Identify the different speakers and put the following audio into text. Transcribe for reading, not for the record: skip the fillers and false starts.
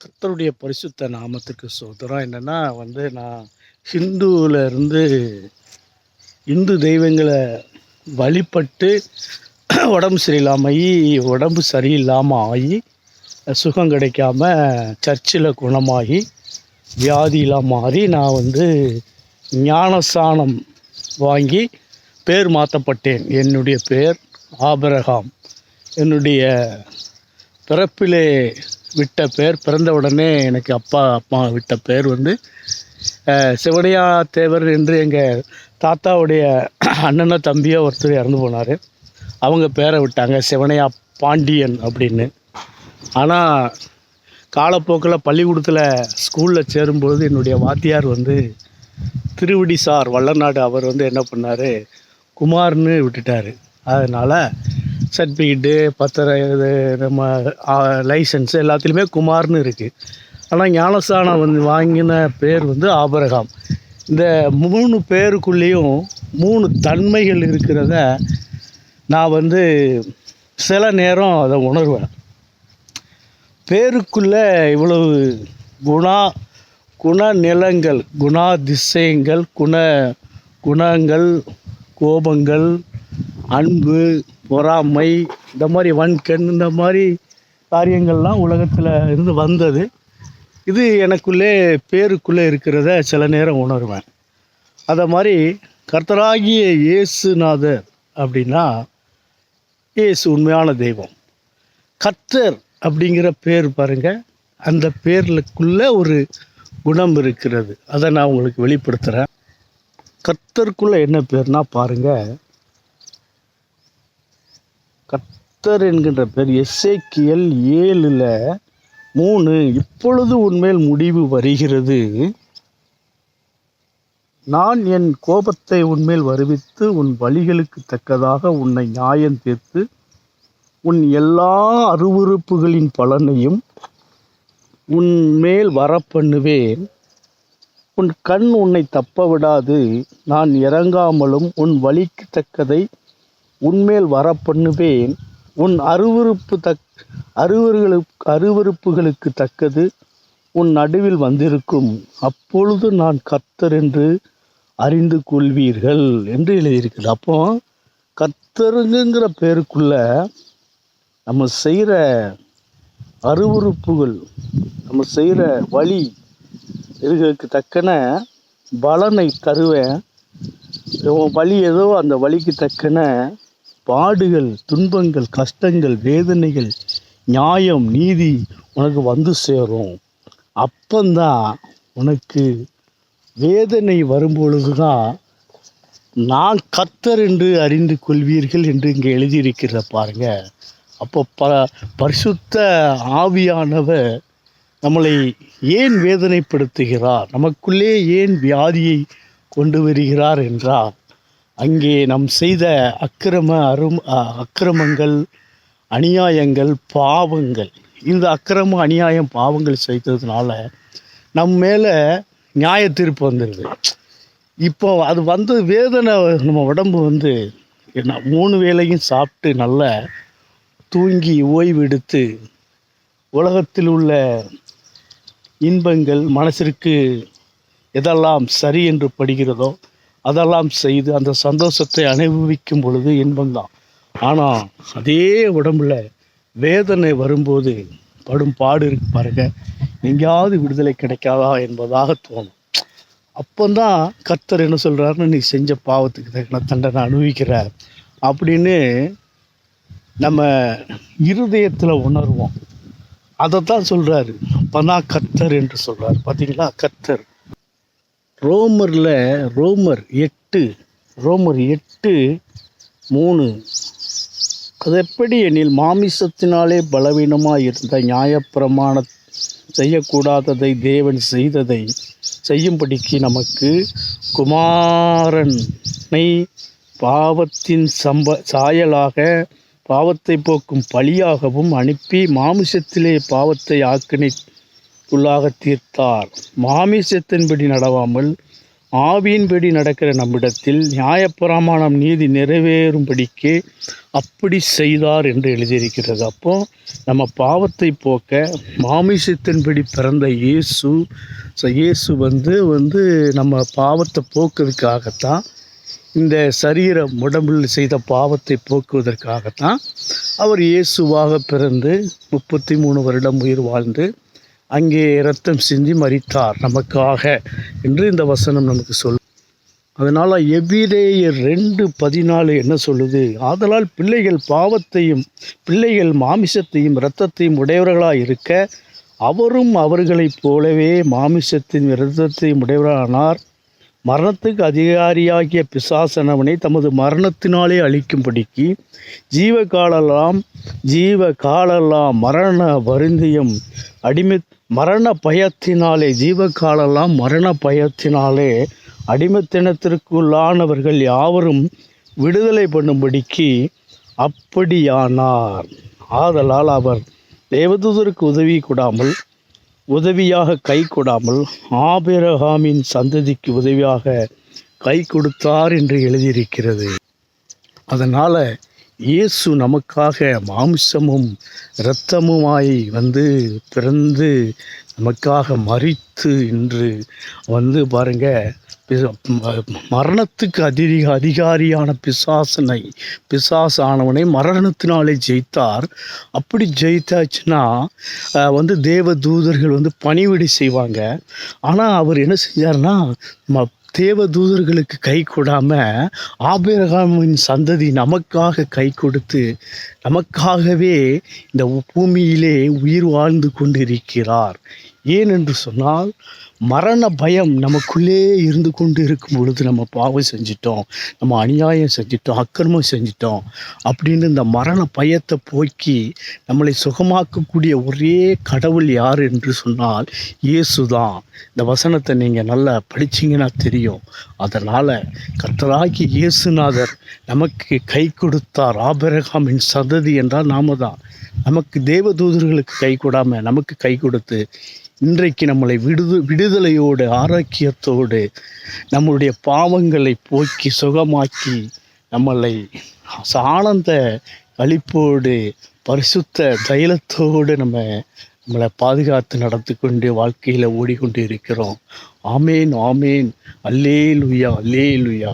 Speaker 1: கர்த்தருடைய பரிசுத்த நாமத்துக்கு சோதரம். என்னென்னா நான் ஹிந்துவில் இருந்து இந்து தெய்வங்களை வழிபட்டு உடம்பு சரியில்லாமல் ஆகி சுகம் கிடைக்காம சர்ச்சில் குணமாகி வியாதியெலாம் மாறி நான் ஞானஸ்நானம் வாங்கி பேர் மாற்றப்பட்டேன். என்னுடைய பேர் ஆபிரகாம். என்னுடைய பிறப்பிலே விட்ட பேர், பிறந்த உடனே எனக்கு அப்பா அம்மா விட்ட பேர் சிவனையா தேவர் என்று எங்கள் தாத்தாவுடைய அண்ணனோ தம்பியோ ஒருத்தர் இறந்து போனார். அவங்க பேரை விட்டாங்க சிவனையா பாண்டியன் அப்படின்னு. ஆனால் காலப்போக்கில் பள்ளிக்கூடத்தில் ஸ்கூலில் சேரும்பொழுது என்னுடைய வாத்தியார் திருவடி சார் வல்லநாடு அவர் என்ன பண்ணார், குமார்னு விட்டுட்டார். அதனால் சர்டிஃபிகேட்டு பத்திரம் இது நம்ம லைசன்ஸு எல்லாத்துலேயுமே குமார்னு இருக்குது. ஆனால் ஞானஸ்தானம் வாங்கின பேர் ஆபிரகாம். இந்த 3 பேருக்குள்ளேயும் 3 தன்மைகள் இருக்கிறத நான் சில நேரம் அதை உணர்வேன். பேருக்குள்ளே இவ்வளவு குணநிலங்கள், குணாதிசயங்கள், குணங்கள், கோபங்கள், அன்பு, பொறாமை, இந்த மாதிரி வன்கண், இந்த மாதிரி காரியங்கள்லாம் உலகத்தில் இருந்து வந்தது. இது எனக்குள்ளே பேருக்குள்ளே இருக்கிறத சில நேரம் உணர்வேன். அதை மாதிரி கர்த்தராகிய இயேசுநாதர் அப்படின்னா இயேசு உண்மையான தெய்வம். கர்த்தர் அப்படிங்கிற பேர் பாருங்கள், அந்த பேருக்குள்ளே ஒரு குணம் இருக்கிறது. அதை நான் உங்களுக்கு வெளிப்படுத்துகிறேன். கர்த்தருக்குள்ளே என்ன பேர்னா பாருங்கள், கர்த்தர் என்கின்ற பேர் எசேக்கியேல் 7:3 இப்பொழுது உன்மேல் முடிவு வருகிறது, நான் என் கோபத்தை உன்மேல் வருவித்து உன் வழிகளுக்கு தக்கதாக உன்னை நியாயம் தீர்த்து உன் எல்லா அருவருப்புகளின் பலனையும் உன்மேல் வரப்பண்ணுவேன். உன் கண் உன்னை தப்ப விடாது, நான் இறங்காமலும் உன் வழிக்கு தக்கதை உன்மேல் வரப்பண்ணுவேன். உன் அருவருப்புகளுக்கு தக்கது உன் நடுவில் வந்திருக்கும், அப்பொழுது நான் கர்த்தர் என்று அறிந்து கொள்வீர்கள் என்று எழுதியிருக்குது. அப்போ கர்த்தருங்கிற பேருக்குள்ள நம்ம செய்கிற அருவருப்புகள், நம்ம செய்கிற வழி இதுகளுக்கு தக்கன பலனை தருவேன். வழி ஏதோ அந்த வழிக்கு தக்கன பாடுகள், துன்பங்கள், கஷ்டங்கள், வேதனைகள், நியாயம், நீதி உனக்கு சேரும். அப்பந்தான் உனக்கு வேதனை வரும்பொழுது தான் நான் கர்த்தர் என்று அறிந்து கொள்வீர்கள் என்று இங்கே எழுதியிருக்கிற பாருங்க. அப்போ பரிசுத்த ஆவியானவர் நம்மளை ஏன் வேதனைப்படுத்துகிறார், நமக்குள்ளே ஏன் வியாதியை கொண்டு வருகிறார் என்றால், அங்கே நாம் செய்த அக்கிரமங்கள், அநியாயங்கள், பாவங்கள். இந்த அக்கிரமம், அநியாயம், பாவங்கள் செய்ததுனால நம்ம மேலே நியாய தீர்ப்பு வந்துடுது. இப்போ அது வேதனை, நம்ம உடம்பு 3 வேளையும் சாப்பிட்டு நல்லா தூங்கி ஓய்வெடுத்து உலகத்தில் உள்ள இன்பங்கள், மனசிற்கு எதெல்லாம் சரி என்று படுகிறதோ அதெல்லாம் செய்து அந்த சந்தோஷத்தை அனுபவிக்கும் பொழுது இன்பம்தான். ஆனால் அதே உடம்புல வேதனை வரும்போது படும் பாடு இருக்கு பாருங்க, எங்கேயாவது விடுதலை கிடைக்காதா என்பதாக தோணும். அப்போதான் கர்த்தர் என்ன சொல்கிறாருன்னு, நீ செஞ்ச பாவத்துக்கு தக்கன தண்டனை அனுபவிக்கிற அப்படின்னு நம்ம இருதயத்தில் உணர்வோம். அதை தான் சொல்கிறாரு. அப்போ தான் கர்த்தர் என்று சொல்கிறார். பார்த்தீங்களா, கர்த்தர். ரோமர் 8:3 அது எப்படி எனில், மாமிசத்தினாலே பலவீனமாக இருந்த நியாயப்பிரமாண செய்யக்கூடாததை தேவன் செய்ததை செய்யும்படிக்கு நமக்கு குமாரனை பாவத்தின் சாயலாக பாவத்தை போக்கும் பழியாகவும் அனுப்பி மாமிசத்திலே பாவத்தை ஆக்கினைக்குள்ளாக தீர்த்தார். மாமிசத்தின்படி நடவாமல் ஆவியின்படி நடக்கிற நம்மிடத்தில் நியாயப்பிரமாணம் நீதி நிறைவேறும்படிக்கு அப்படி செய்தார் என்று எழுதியிருக்கிறது. அப்போ நம்ம பாவத்தை போக்க மாமிசத்தின்படி பிறந்த இயேசு வந்து நம்ம பாவத்தை போக்குவதற்காகத்தான், இந்த சரீர உடம்பில் செய்த பாவத்தை போக்குவதற்காகத்தான் அவர் இயேசுவாக பிறந்து 33 வருடம் உயிர் வாழ்ந்து அங்கே இரத்தம் சிந்தி மரித்தார் நமக்காக என்று இந்த வசனம் நமக்கு சொல்லும். அதனால் எபிரேயர் 2:14 என்ன சொல்லுது? ஆதலால் பிள்ளைகள் மாமிசத்தையும் இரத்தத்தையும் உடையவர்களாக இருக்க அவரும் அவர்களைப் போலவே மாமிசத்தின் இரத்தத்தையும் உடையவரானார். மரணத்துக்கு அதிகாரியாகிய பிசாசனவனை தமது மரணத்தினாலே அழிக்கும்படிக்கு ஜீவகாலெல்லாம் மரண வருந்தியும் மரண பயத்தினாலே அடிமைத்தனத்திற்குள்ளானவர்கள் யாவரும் விடுதலை பண்ணும்படிக்கு அப்படியானார். ஆதலால் அவர் தேவதூதருக்கு உதவியாக கை கொடாமல் ஆபிரகாமின் சந்ததிக்கு உதவியாக கை கொடுத்தார் என்று எழுதியிருக்கிறது. அதனால் இயேசு நமக்காக மாம்சமும் இரத்தமுமாய் வந்து பிறந்து நமக்காக மரித்து இன்று வந்து பாருங்க, மரணத்துக்கு அதிகாரியான பிசாசானவனை மரணத்தினாலே ஜெயித்தார். அப்படி ஜெயித்தாச்சுன்னா வந்து தேவ தூதர்கள் வந்து பணிவிடை செய்வாங்க. ஆனால் அவர் என்ன செஞ்சார்னா, தேவ தூதர்களுக்கு கை கொடாமல் ஆபிரகாமின் சந்ததி நமக்காக கை கொடுத்து நமக்காகவே இந்த பூமியிலே உயிர் வாழ்ந்து கொண்டிருக்கிறார். ஏனென்று சொன்னால், மரண பயம் நமக்குள்ளே இருந்து கொண்டு இருக்கும் பொழுது நம்ம பாவம் செஞ்சிட்டோம், நம்ம அநியாயம் செஞ்சிட்டோம், அக்கிரமம் செஞ்சிட்டோம் அப்படின்னு இந்த மரண பயத்தை போக்கி நம்மளை சுகமாக்கக்கூடிய ஒரே கடவுள் யார் என்று சொன்னால் இயேசு தான். இந்த வசனத்தை நீங்கள் நல்லா படிச்சிங்கன்னா தெரியும். அதனால் கர்த்தராகிய இயேசுநாதர் நமக்கு கை கொடுத்தார். ஆபிரகாமின் சந்ததி என்றால் நாம தான். நமக்கு தேவதூதர்களுக்கு கை கொடாமல் நமக்கு கை கொடுத்து இன்றைக்கு நம்மளை விடுதலையோடு ஆரோக்கியத்தோடு நம்மளுடைய பாவங்களை போக்கி சுகமாக்கி நம்மளை ஆனந்த களிப்போடு பரிசுத்த தைலத்தோடு நம்மளை பாதுகாத்து நடத்தி கொண்டு வாழ்க்கையில் ஓடிக்கொண்டு இருக்கிறோம். ஆமேன், ஆமேன். அல்லேலூயா, அல்லேலூயா.